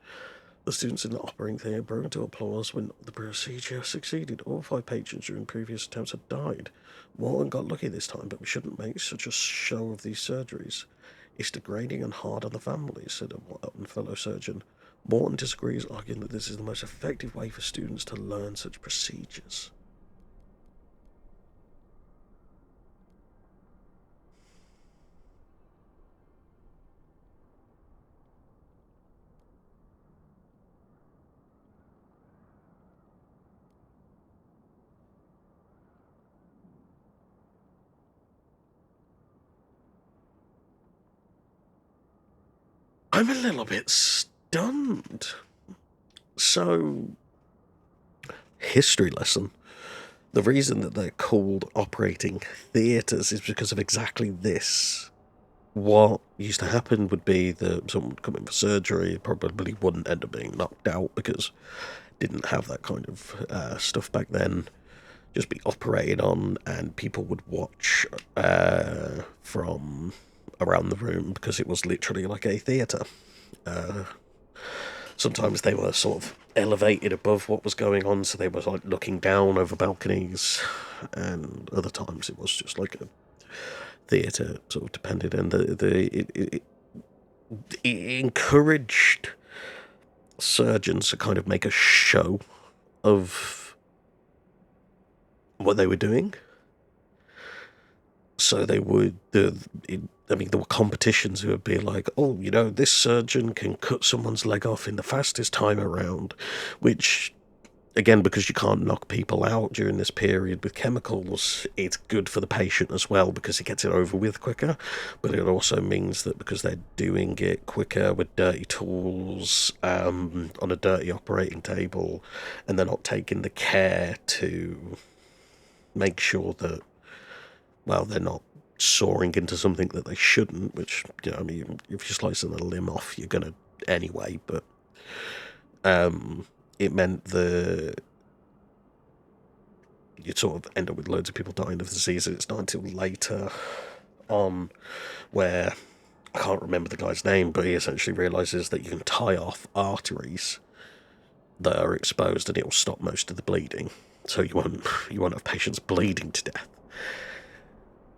The students in the operating theatre broke into applause when the procedure succeeded. All 5 patients during previous attempts had died. Morton got lucky this time, but we shouldn't make such a show of these surgeries. It's degrading and hard on the families, said a fellow surgeon. Morton disagrees, arguing that this is the most effective way for students to learn such procedures. I'm a little bit stunned. So, history lesson. The reason that they're called operating theatres is because of exactly this. what used to happen would be that someone would come in for surgery, probably wouldn't end up being knocked out because didn't have that kind of stuff back then. Just be operated on, and people would watch from around the room because it was literally like a theatre. Sometimes they were sort of elevated above what was going on, so they were like looking down over balconies, and other times it was just like a theatre, sort of depended. And it encouraged surgeons to kind of make a show of what they were doing. So they would, I mean, there were competitions who would be like, oh, you know, this surgeon can cut someone's leg off in the fastest time around, which, again, because you can't knock people out during this period with chemicals, it's good for the patient as well because it gets it over with quicker. But it also means that because they're doing it quicker with dirty tools on a dirty operating table, and they're not taking the care to make sure that, well, they're not soaring into something that they shouldn't, which, you know, I mean, if you're slicing a limb off, you're going to anyway, but it meant that you'd sort of end up with loads of people dying of disease, and it's not until later on where, I can't remember the guy's name, but he essentially realises that you can tie off arteries that are exposed and it will stop most of the bleeding, so you won't have patients bleeding to death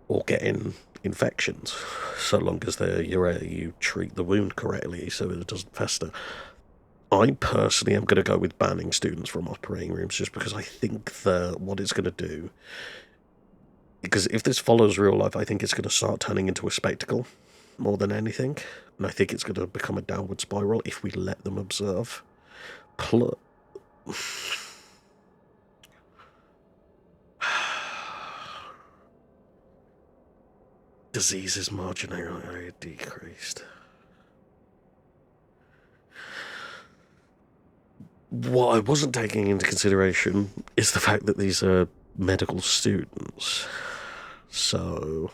or getting infections, so long as you treat the wound correctly so that it doesn't fester. I personally am going to go with banning students from operating rooms just because I think that what it's going to do, because if this follows real life, I think it's going to start turning into a spectacle more than anything, and I think it's going to become a downward spiral if we let them observe. Plus, diseases marginally decreased. What I wasn't taking into consideration is the fact that these are medical students. So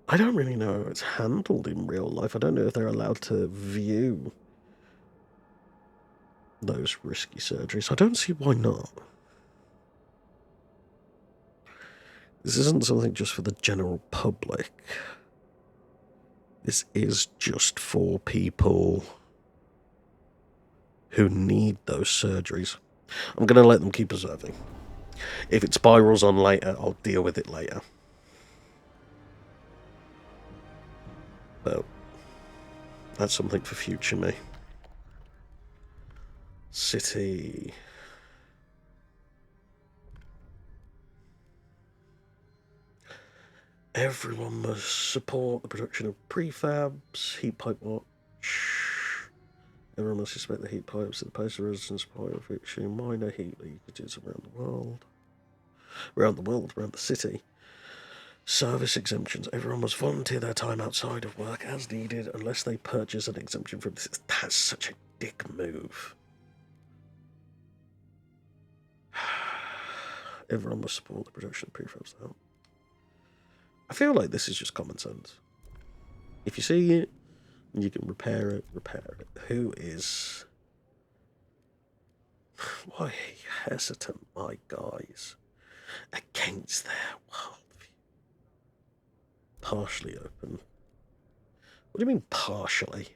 I don't really know how it's handled in real life. I don't know if they're allowed to view those risky surgeries. I don't see why not. This isn't something just for the general public. This is just for people who need those surgeries. I'm going to let them keep observing. If it spirals on later, I'll deal with it later. But that's something for future me. City. Everyone must support the production of prefabs. Heat pipe watch. Everyone must respect the heat pipes at the post resistance point of fixing minor heat leakages around the world. Around the city. Service exemptions. Everyone must volunteer their time outside of work as needed unless they purchase an exemption from this. That's such a dick move. Everyone must support the production of prefabs though. I feel like this is just common sense. If you see it, you can repair it, Who is... Why are you hesitant, my guys, against their worldview? Partially open. What do you mean, partially?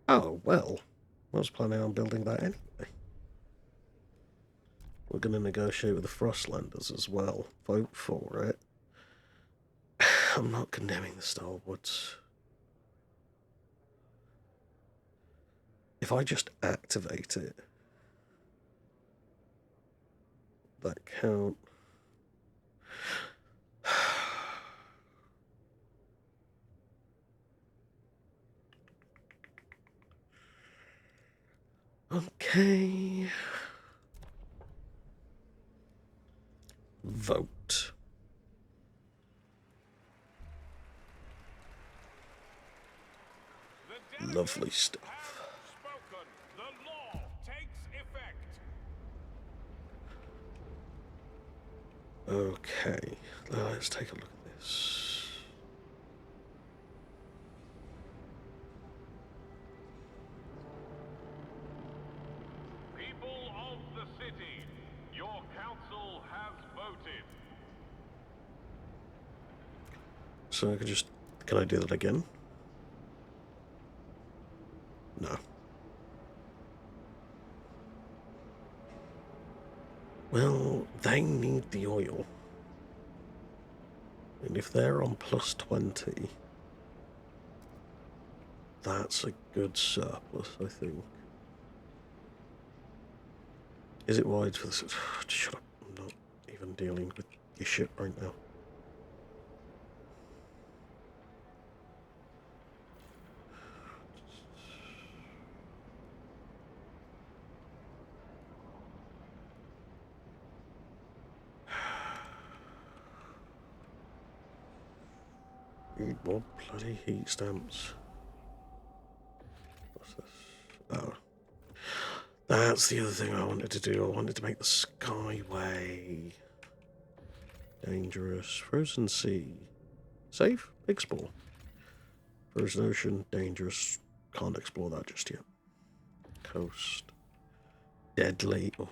Oh, well, I was planning on building that anyway. We're going to negotiate with the Frostlanders as well. Vote for it. I'm not condemning the Starwoods. If I just activate it, that count. Okay. Vote. Lovely stuff. Spoken. The law takes effect. Okay, let's take a look at this. People of the city, your council has voted. So can I do that again? No. Well, they need the oil. And if they're on plus 20, that's a good surplus, I think. Is it wide for this? Shut up. I'm not even dealing with your shit right now. Need more bloody heat stamps. What's this? Oh. That's the other thing I wanted to do. I wanted to make the Skyway dangerous. Frozen Sea. Safe? Explore. Frozen Ocean, dangerous. Can't explore that just yet. Coast. Deadly. Oh.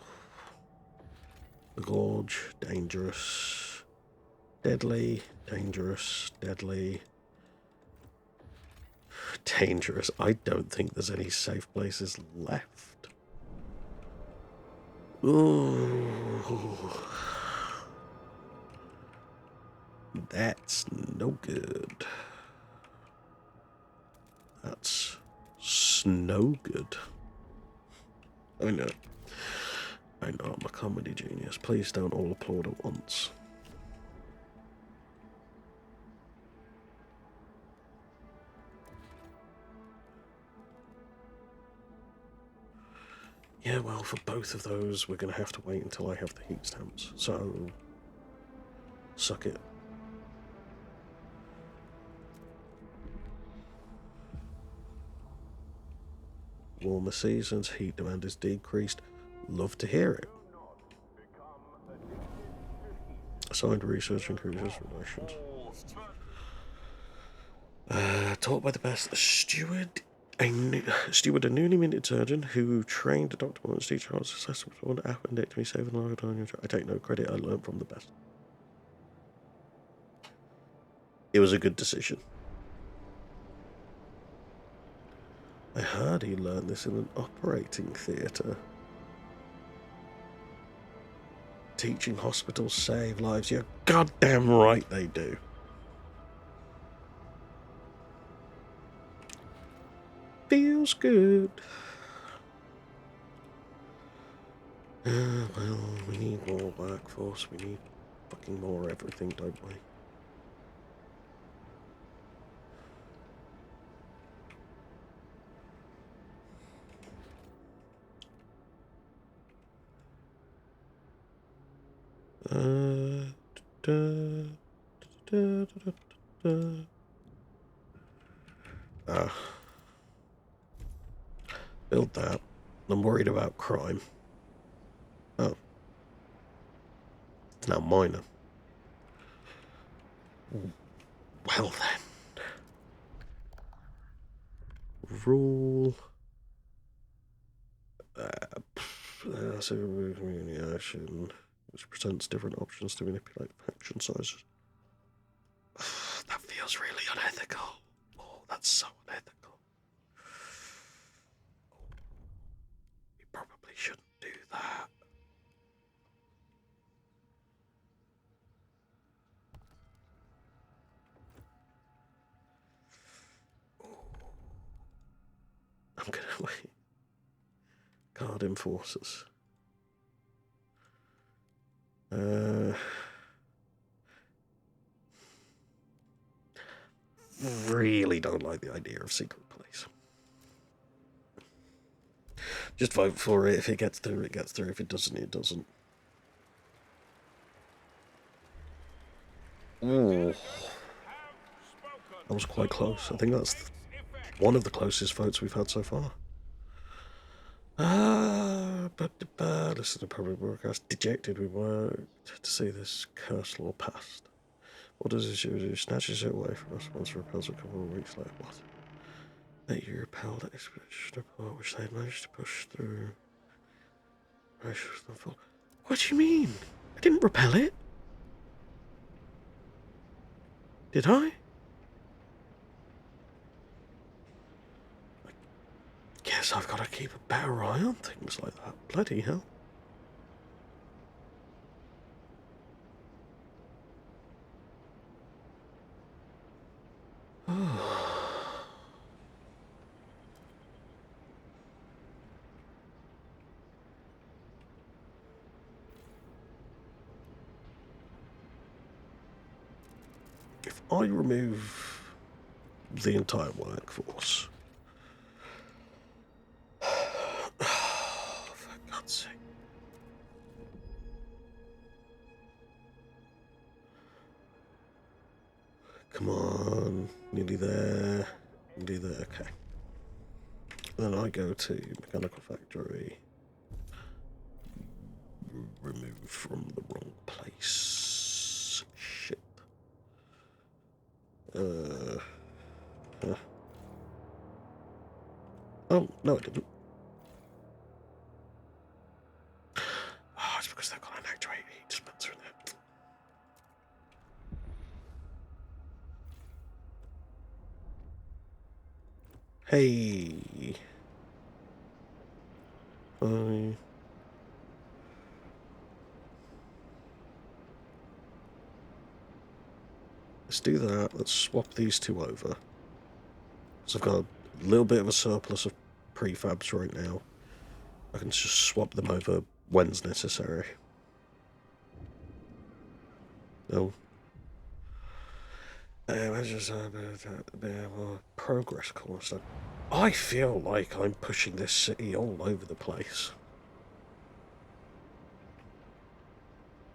The Gorge, dangerous. Deadly, dangerous, deadly. Dangerous. I don't think there's any safe places left. Ooh. That's no good. That's snow good. I know. I know I'm a comedy genius. Please don't all applaud at once. Yeah, well, for both of those, we're going to have to wait until I have the heat stamps. So, suck it. Warmer seasons, heat demand is decreased. Love to hear it. Assigned research increases relations. Taught by the best steward, a newly minted surgeon who trained a doctor once teach how to successful perform appendectomy, saving life. I take no credit. I learned from the best. It was a good decision. I heard he learned this in an operating theatre. Teaching hospitals save lives. You're goddamn right they do. Feels good. Well, we need more workforce. We need fucking more everything, don't we? Build that. I'm worried about crime. Oh. It's now minor. Well then. Rule. Community action, which presents different options to manipulate faction sizes. That feels really unethical. Oh, that's so unethical. We probably shouldn't do that. I'm gonna wait. Guard enforcers. Really don't like the idea of secret police. Just vote for it. If it gets through, it gets through. If it doesn't, it doesn't. Ooh. That was quite close. I think that's one of the closest votes we've had so far. Listen to public broadcast. Dejected, we were to see this cursed law passed. What does this do? Snatches it away from us once repels a couple of weeks later. What? That you repelled that expedition report, which they had managed to push through. What do you mean? I didn't repel it. Did I? I guess I've got to keep a better eye on things like that. Bloody hell. If I remove the entire workforce, for God's sake. Come on, nearly there, okay. Then I go to Mechanical Factory, remove from the wrong place. Shit. Oh, no I didn't. Oh, it's because they've got an actuated heat dispenser in there. Hey. Hi. Let's do that. Let's swap these two over. So I've got a little bit of a surplus of prefabs right now. I can just swap them over when's necessary. No. I just progress course. I feel like I'm pushing this city all over the place.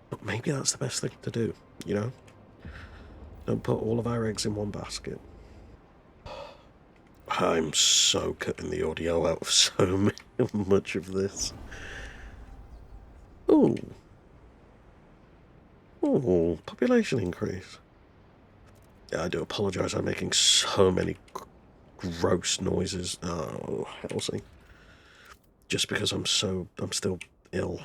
But maybe that's the best thing to do, you know? Don't put all of our eggs in one basket. I'm so cutting the audio out of so much of this. Ooh. Ooh, population increase. Yeah, I do apologise, I'm making so many gross noises. Oh, Helsing. Just because I'm still ill.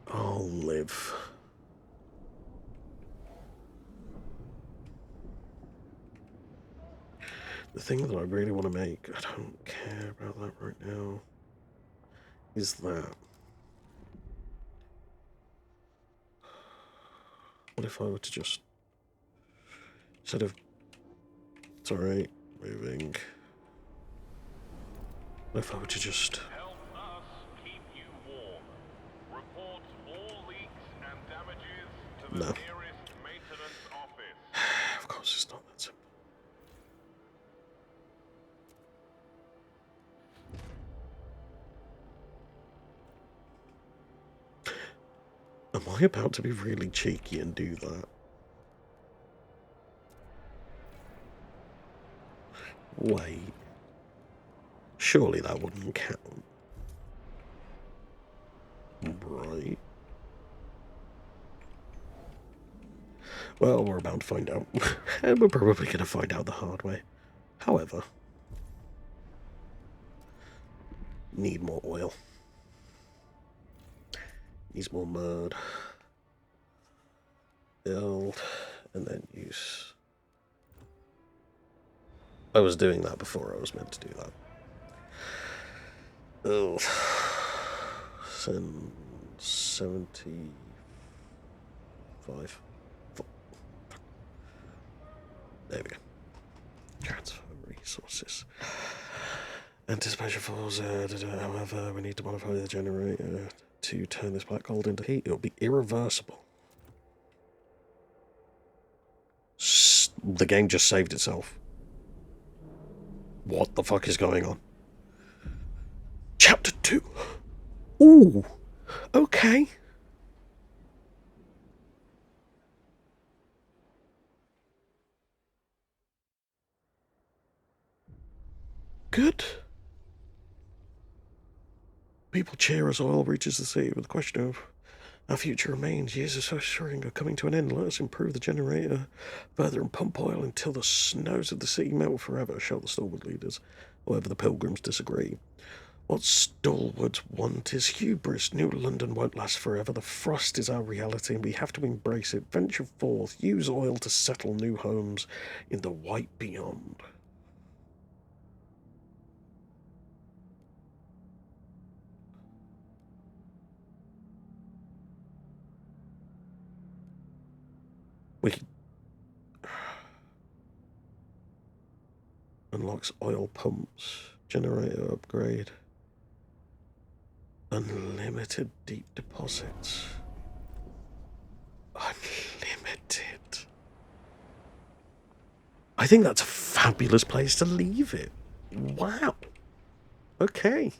I'll live. The thing that I really want to make, I don't care about that right now, is that. What if I were to just, instead of, it's alright, moving. What if I were to just... Help us keep you warm. Report all leaks and damages to the No. nearest maintenance office. Of course it's not that simple. Am I about to be really cheeky and do that? Wait. Surely that wouldn't count. Right. Well, we're about to find out. And we're probably going to find out the hard way. However, need more oil. Needs more mud. Build, and then use. I was doing that before I was meant to do that. Oh. 75. There we go. Transfer resources. Anticipation falls. However, we need to modify the generator to turn this black gold into heat. It'll be irreversible. The game just saved itself. What the fuck is going on? Chapter 2. Ooh. Okay. good. People cheer as oil reaches the sea, but the question of our future remains. Years of suffering are coming to an end. Let us improve the generator further and pump oil until the snows of the sea melt forever, shout the stalwart leaders. However, the pilgrims disagree. What stalwarts want is hubris. New London won't last forever. The frost is our reality, and we have to embrace it. Venture forth. Use oil to settle new homes in the white beyond. We unlocks oil pumps, generator upgrade, unlimited deep deposits. Unlimited. I think that's a fabulous place to leave it. Wow. Okay.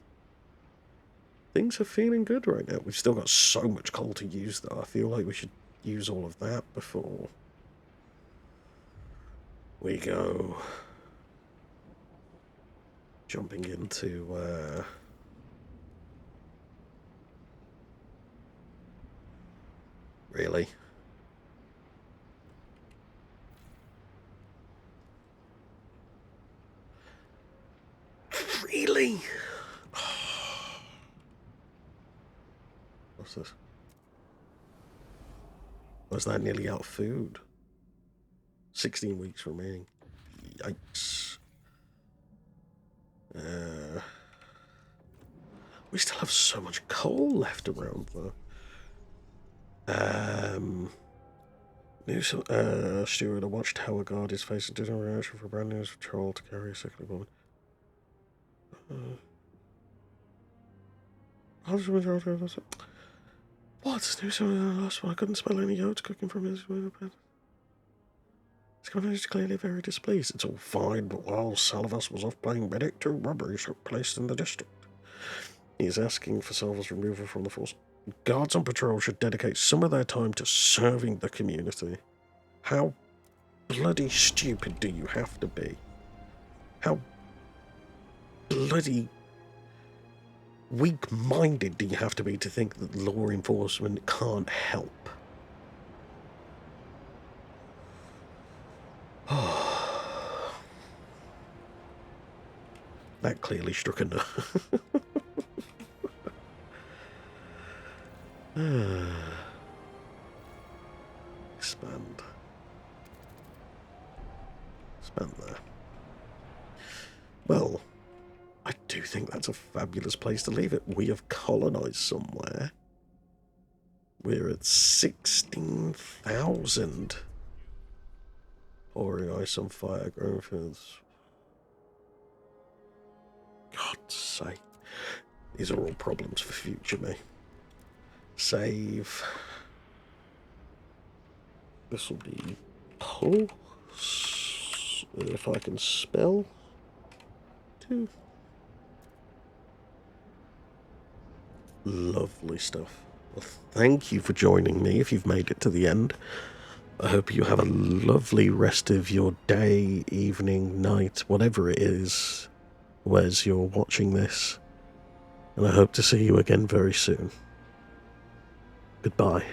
Things are feeling good right now. We've still got so much coal to use, though. I feel like we should use all of that before we go jumping into really? Really? What's this? Was that nearly out of food? 16 weeks remaining. Yikes. We still have so much coal left around, though. New steward, a watchtower guard is facing reaction for brand new patrol to carry a second woman. What? New someone last one. I couldn't smell any oats cooking from his window bed. His commander is clearly very displeased. It's all fine, but while Salvas was off playing medic, 2 robberies took place in the district. He is asking for Salvas' removal from the force. Guards on patrol should dedicate some of their time to serving the community. How bloody stupid do you have to be? How bloody weak-minded do you have to be to think that law enforcement can't help? That clearly struck a nerve. Expand. Expand there. Well, I do think that's a fabulous place to leave it. We have colonised somewhere. We're at 16,000. Pouring ice on fire, growing fields. God's sake. These are all problems for future me. Save. This will be pulse. If I can spell. 2. Lovely stuff. Well, thank you for joining me if you've made it to the end. I hope you have a lovely rest of your day, evening, night, whatever it is, as you're watching this. And I hope to see you again very soon. Goodbye.